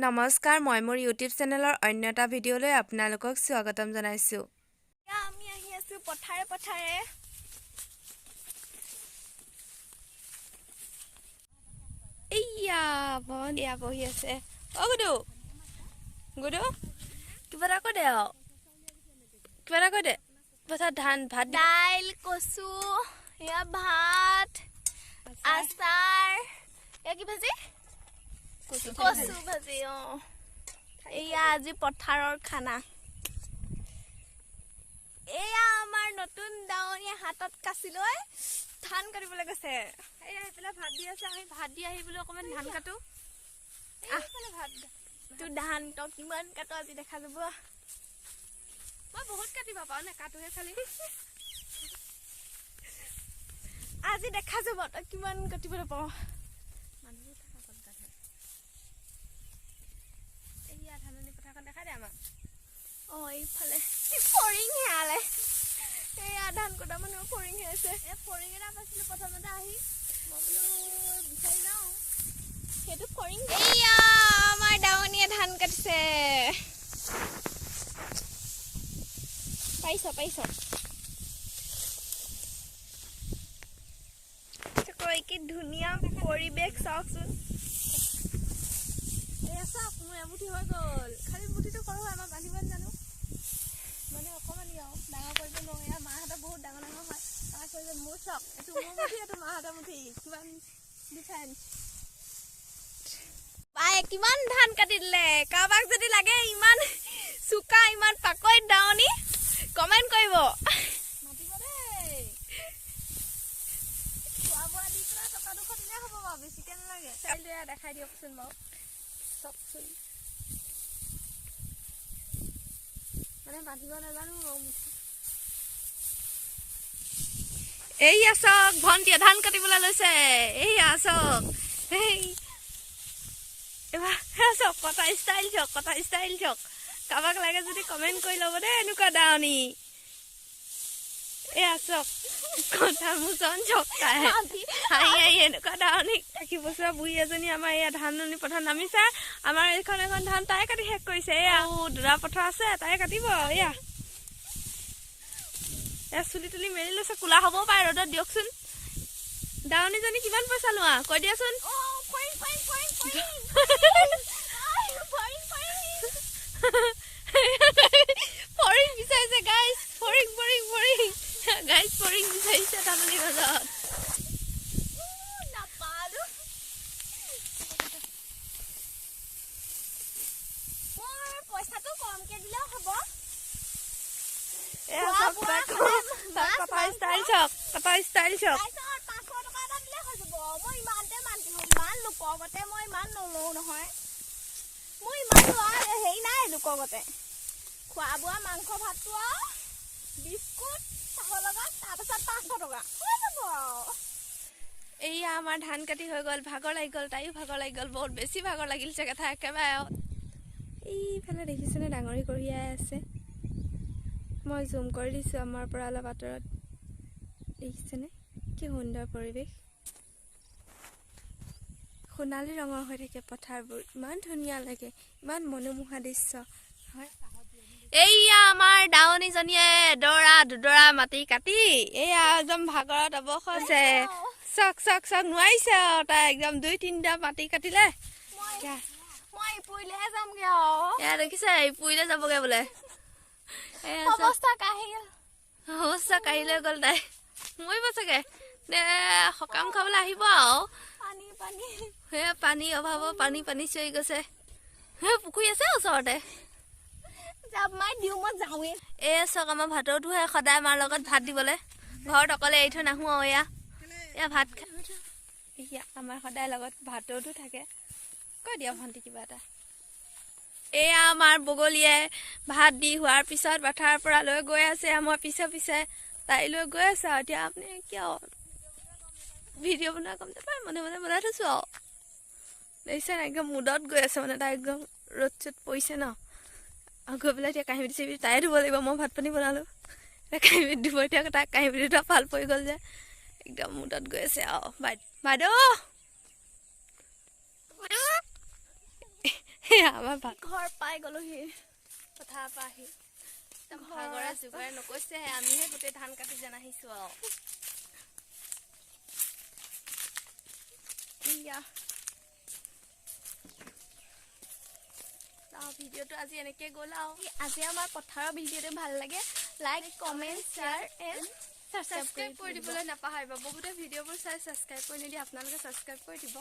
নমস্কাৰ, মই মোৰ ইউটিউব চেনেলৰ অন্য এটা ভিডিঅ'লৈ আপোনালোকক স্বাগতম জনাইছোঁ। আমি আহি আছো পথাৰে পথাৰে। এইয়া ভণ্টিয়া বহি আছে। অ গুডু গুডু কিবা এটা কৈ দে আৰু কিবা এটা কৈ দে। পথাৰত ধান ভাত দাইল কচু এয়া ভাত আচাৰ এয়া কি ভাজি কচু ভাজি এয়া আজি পথাৰৰ খানা। এয়া আমাৰ নতুন দাৱনীয়ে হাতত কাচি লৈ ধান কাটিবলৈ গৈছে। এয়া সেইফালে ভাত দি আছে, আমি ভাত দি আহি বোলো অকণমান ধান কাটো। ভাত তোৰ ধান তই কিমান কাট আজি দেখা যাব। মই বহুত কাটিব পাৰো, নেকাটোহে খালি। আজি দেখা যাব তই কিমান কাটিবলৈ পাওঁ। এইয়া ধাননি পথাৰখন দেখাই দে আমাক। এইফালে ফৰিং হেৰালে। এয়া ধান কটা মানুহ ফৰিং হেৰাইছে। ফৰিং এটা পাইছিলো প্ৰথমতে আহি, মই বোলো বিচাৰি যাওঁ। সেইটো ফৰিং। এয়া আমাৰ দাৱনীয়ে ধান কাটিছে। পাৰিছ কি ধুনীয়া পৰিৱেশ চাওকচোন। এয়া চাওক, মোৰ এমুঠি হৈ গ'ল। খালি মুঠিটো সৰু হয়, মই বান্ধিব নাজানো। মানে অকণমানি আৰু ডাঙৰ কৰিব নোৱাৰো। এয়া মাহঁতে বহুত ডাঙৰ ডাঙৰ হয়। তাৰ কৈছে মোৰ চক, এইটো মোৰ মুঠি, এইটো মাহঁতৰ মুঠি, কিমান ডিফাৰেঞ্চ। বাই কিমান ধান কাটি দিলে। কাৰোবাক যদি লাগে ইমান চোকা ইমান পাকৈত দাৱনী কমেণ্ট কৰিব। মাতিব দেই। খোৱা বোৱা দি পেলাই টকা 200 দিলে হ'ব বাৰু, বেছিকৈ নালাগে। চাৰিলে দেখাই দিয়কচোন বাৰু, চাওকচোন। মানে বান্ধিব নাজানো মুঠি। এইয়া চাওক ভণ্টিয়ে ধান কাটিবলৈ লৈছে। এইয়া চাওক, এইবাৰ চাওক কটা ষ্টাইল চাওক। কাৰোবাক লাগে যদি কমেণ্ট কৰি ল'ব দেই এনেকুৱা দাৱনী। এয়া চাওক কটা মোচন চকাই হাঁহি এনেকুৱা দাৱনী থাকি বছৰ বুঢ়ী এজনী আমাৰ এয়া ধাননি পথাৰ নামিছে। আমাৰ এখন ধান তাই কাটি শেষ কৰিছে। এয়া দুটা পথাৰ আছে, তাই কাটিব। এয়া চুলি তুলি মেলি লৈছে, কোলা হ'বও পাৰে ৰ'দত। দিয়কচোন দাৱনীজনী কিমান পইচা লোৱা কৈ দিয়াচোন। ফৰিং বিচাৰিছে গাইজ, ফৰিং গাইজ, ফৰিং বিচাৰিছে ধাননি গছত। নাপালো মোৰ পইচাটো কমকে দিলেও হ'ব। খোৱা বোৱা মাংস ভাতটো বিস্কুট চাহৰ লগত, তাৰপিছত 500 টকা হৈ যাব। এয়া আমাৰ ধান কাটি হৈ গ'ল, ভাগৰ লাগি গ'ল, তাইও ভাগৰ লাগি গ'ল, বহুত বেছি ভাগৰ লাগিল চাগে তাই একেবাৰে। এইফালে দেখিছেনে ডাঙৰি কঢ়িয়াই আছে। মই জুম কৰি দিছোঁ আমাৰ পৰা অলপ আঁতৰত। দেখিছেনে কি সুন্দৰ পৰিৱেশ। সোণালী ৰঙৰ হৈ থাকে পথাৰবোৰ, ইমান ধুনীয়া লাগে, ইমান মনোমোহা দৃশ্য হয়। এইয়া আমাৰ দাৱনীজনীয়ে দুডৰা মাটি কাটি এয়া একদম ভাগৰত অৱশ হৈছে। চক নোৱাৰিছে আৰু তাই একদম 2-3টা মাটি কাটিলে। মই ইপুৰিলেহে যামগে আৰু। এয়া দেখিছে ইপুৰিলে যাবগে বোলে। অৱস্থা কাঢ়ি লৈ গ'ল তাই। মৰিব চাগে নে সকাম খাবলৈ আহিব আৰু। সেয়া পানী অভাৱত পানী চিঞৰি গৈছে। পুখুৰী আছে ওচৰতে। এয়া চাওক আমাৰ ভাতৰটোহে সদায় মাৰ লগত ভাত দিবলৈ। ঘৰত অকলে এৰি থৈ নাহোঁ আৰু। এয়া ভাত এয়া আমাৰ সদায় লগত ভাতৰটো থাকে। কৈ দিয়া ভণ্টি কিবা এটা। এয়া আমাৰ বগলীয়ে ভাত দি হোৱাৰ পিছত পথাৰৰ পৰা লৈ গৈ আছে। মই পিছে তাই লৈ গৈ আছে আৰু। এতিয়া আপুনি কিয় ভিডিঅ' বনোৱা কম নাপায়, মনে বনাই থৈছোঁ আৰু। দেখিছে না একদম মুডত গৈ আছে, মানে তাই একদম ৰ'দ চ'দ পৰিছে ন। আৰু গৈ পেলাই এতিয়া কাঁহী বাতি তাই ধুব লাগিব। মই ভাত পানী বনালোঁ, এতিয়া কাঁহী বাতি ধুব। এতিয়া তাই কাঁহী বাতি ধোৱা ভাল পৰি গ'ল যে একদম মুডত গৈ আছে আৰু। বাইদেউ আমাৰ ঘৰ পাই গ'লোহি পথাৰৰ পৰা আহি ভাগৰে জোগাৰে নকৈছেহে আমিহে গোটেই ধান কাটি যেন আহিছো আৰু ভিডিঅ'টো আজি এনেকৈ গ'ল আৰু আজি আমাৰ পথাৰৰ ভিডিঅ'টো ভাল লাগে like comment share and subscribe কৰি দিবলৈ নাপাহৰিব বহুতে ভিডিঅ'বোৰ চাই ছাবস্ক্ৰাইব কৰি নিদিয়ে আপোনালোকে ছাবস্ক্ৰাইব কৰি দিব